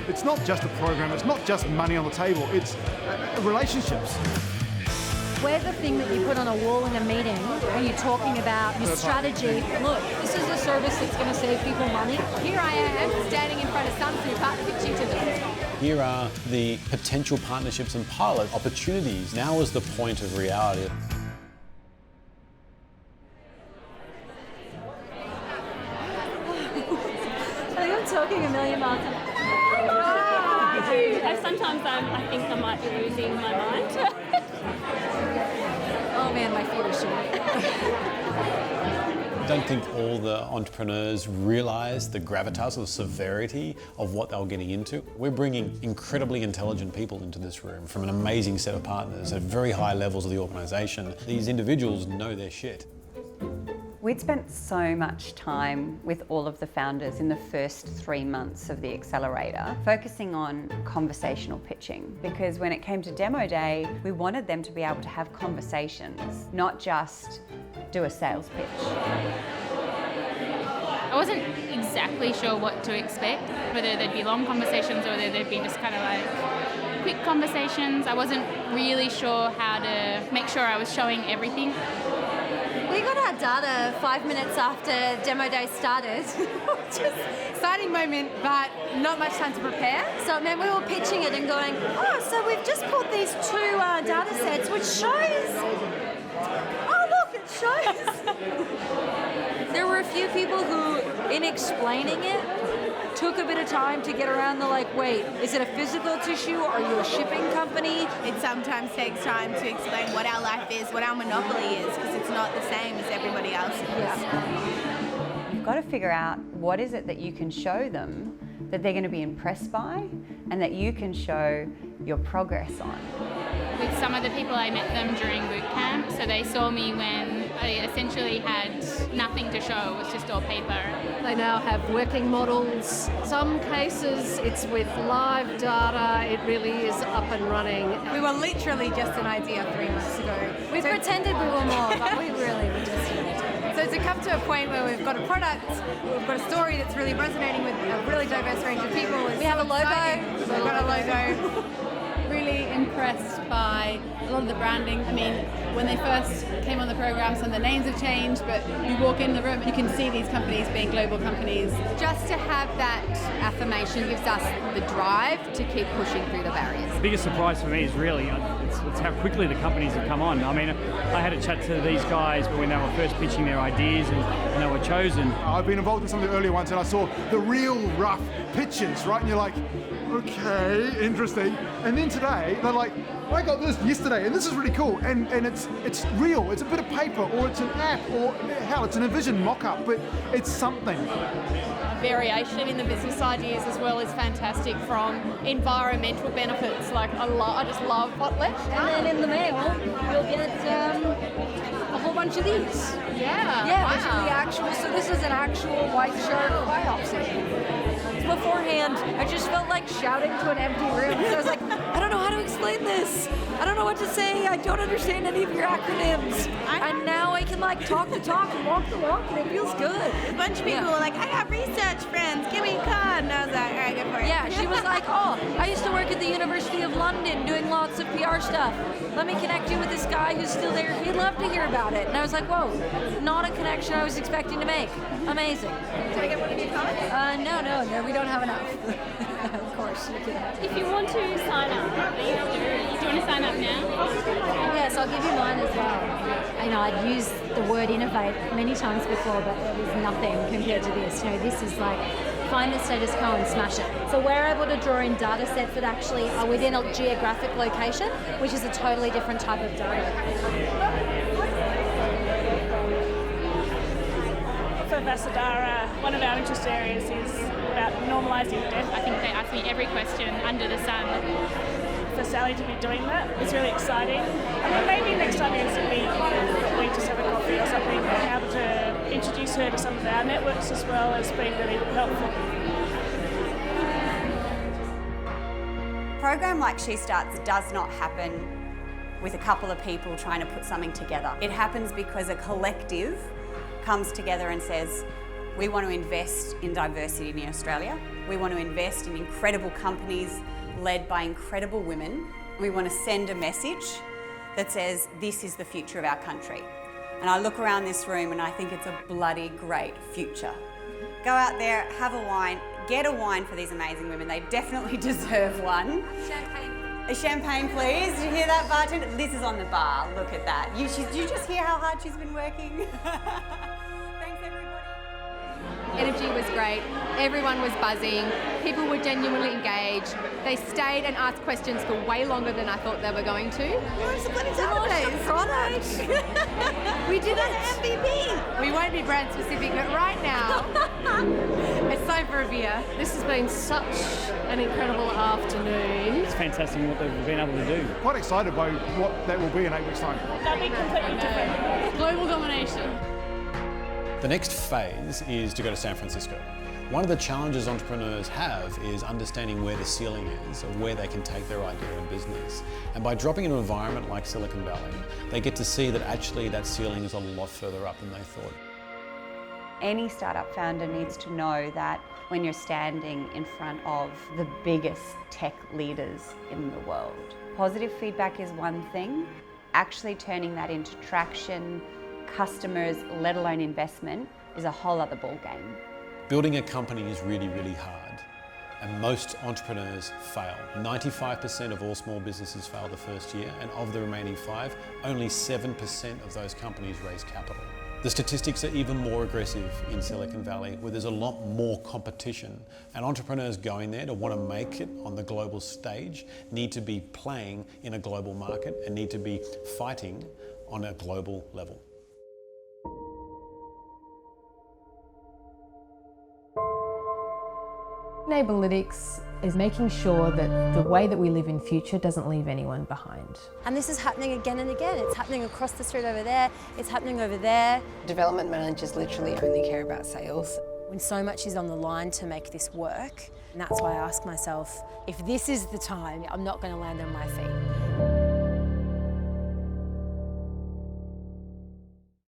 It's not just a program, it's not just money on the table, it's relationships. Where's the thing that you put on a wall in a meeting where you're talking about your strategy? Look, this is a service that's going to save people money. Here I am, standing in front of Sunsuper, pitching to them. Here are the potential partnerships and pilot opportunities. Now is the point of reality. I think I'm talking a million miles an hour. Sometimes I think I might be losing my mind. Oh man, my feet are sore. I don't think all the entrepreneurs realise the gravitas or the severity of what they were getting into. We're bringing incredibly intelligent people into this room from an amazing set of partners at very high levels of the organisation. These individuals know their shit. We'd spent so much time with all of the founders in the first 3 months of the accelerator, focusing on conversational pitching, because when it came to demo day, we wanted them to be able to have conversations, not just do a sales pitch. I wasn't exactly sure what to expect, whether there'd be long conversations or whether there'd be just kind of like quick conversations. I wasn't really sure how to make sure I was showing everything. We got our data 5 minutes after demo day started. Just exciting moment, but not much time to prepare. So it meant we were pitching it and going, oh, so we've just pulled these two data sets, which shows, oh look, it shows. There were a few people who, in explaining it, took a bit of time to get around the like, wait, is it a physical tissue? Are you a shipping company? It sometimes takes time to explain what our life is, what our monopoly is, because it's not the same as everybody else's. Yeah. You've got to figure out what is it that you can show them that they're going to be impressed by and that you can show your progress on. With some of the people, I met them during boot camp, so they saw me when I essentially had nothing to show, it was just all paper. They now have working models. Some cases it's with live data, it really is up and running. We were literally just an idea 3 months ago. We pretended we were more, but we really were just an idea. So to come to a point where we've got a product, we've got a story that's really resonating with a really diverse range of people. We have a logo. We've got a logo. Really impressed by a lot of the branding. I mean, when they first came on the program, some of the names have changed, but you walk in the room and you can see these companies being global companies. Just to have that affirmation gives us the drive to keep pushing through the barriers. The biggest surprise for me is really it's how quickly the companies have come on. I mean, I had a chat to these guys when they were first pitching their ideas and they were chosen. I've been involved in some of the earlier ones and I saw the real rough pitches, right? And you're like, okay, interesting. And then today, they're like, I got this yesterday and this is really cool. And it's real, it's a bit of paper or it's an app or hell, it's an Envision mock-up, but it's something. Variation in the business ideas as well is fantastic, from environmental benefits, like I just love hot left. And then in the mail, you'll get a whole bunch of these. Yeah, Yeah, wow. which are the actual, so this is an actual white shark biopsy. Beforehand, I just felt like shouting to an empty room. So I was like, I don't know how to explain this. I don't know what to say. I don't understand any of your acronyms. And now I can like talk the talk and walk the walk, and it feels good. A bunch of people were like, I got research friends, give me a card. And I was like, all right, go for it. Yeah, she was like, oh, I used to work at the University of London doing lots of PR stuff. Let me connect you with this guy who's still there. He'd love to hear about it. And I was like, whoa, not a connection I was expecting to make. Amazing. Can I get one of your cards? No, we don't have enough. Of course. If you want to sign up, do you want to sign up now? Yes, I'll give you mine as well. You know, I'd used the word innovate many times before, but it was nothing compared to this. You know, this is like find the status quo and smash it. So we're able to draw in data sets that actually are within a geographic location, which is a totally different type of data. For Vasadara, one of our interest areas is about normalising death. I think they ask me every question under the sun. For Sally to be doing that is really exciting. I mean, maybe next time is we just have a coffee or something, and able to introduce her to some of our networks as well has been really helpful. A program like SheStarts does not happen with a couple of people trying to put something together. It happens because a collective comes together and says, We want to invest in diversity in Australia. We want to invest in incredible companies led by incredible women. We want to send a message that says this is the future of our country. And I look around this room and I think it's a bloody great future. Go out there, have a wine, get a wine for these amazing women. They definitely deserve one. Champagne. A champagne, please. Did you hear that, bartender? This is on the bar. Look at that. Did you just hear how hard she's been working? Thanks, everybody. Energy was great. Everyone was buzzing. People were genuinely engaged. They stayed and asked questions for way longer than I thought they were going to. Where's the bloody database? We did an MVP. We won't be brand specific, but right now, it's time for a beer. This has been such an incredible afternoon. It's fantastic what they've been able to do. Quite excited by what that will be in 8 weeks' time. That'll be completely different. Global domination. The next phase is to go to San Francisco. One of the challenges entrepreneurs have is understanding where the ceiling is, or where they can take their idea in business. And by dropping in an environment like Silicon Valley, they get to see that actually that ceiling is a lot further up than they thought. Any startup founder needs to know that when you're standing in front of the biggest tech leaders in the world, positive feedback is one thing, actually turning that into traction, customers, let alone investment, is a whole other ballgame. Building a company is really, really hard, and most entrepreneurs fail. 95% of all small businesses fail the first year, and of the remaining 5, only 7% of those companies raise capital. The statistics are even more aggressive in Silicon Valley, where there's a lot more competition, and entrepreneurs going there to want to make it on the global stage need to be playing in a global market and need to be fighting on a global level. Enablytics is making sure that the way that we live in future doesn't leave anyone behind. And this is happening again and again. It's happening across the street over there. It's happening over there. Development managers literally only care about sales. When so much is on the line to make this work, and that's why I ask myself, if this is the time, I'm not going to land on my feet.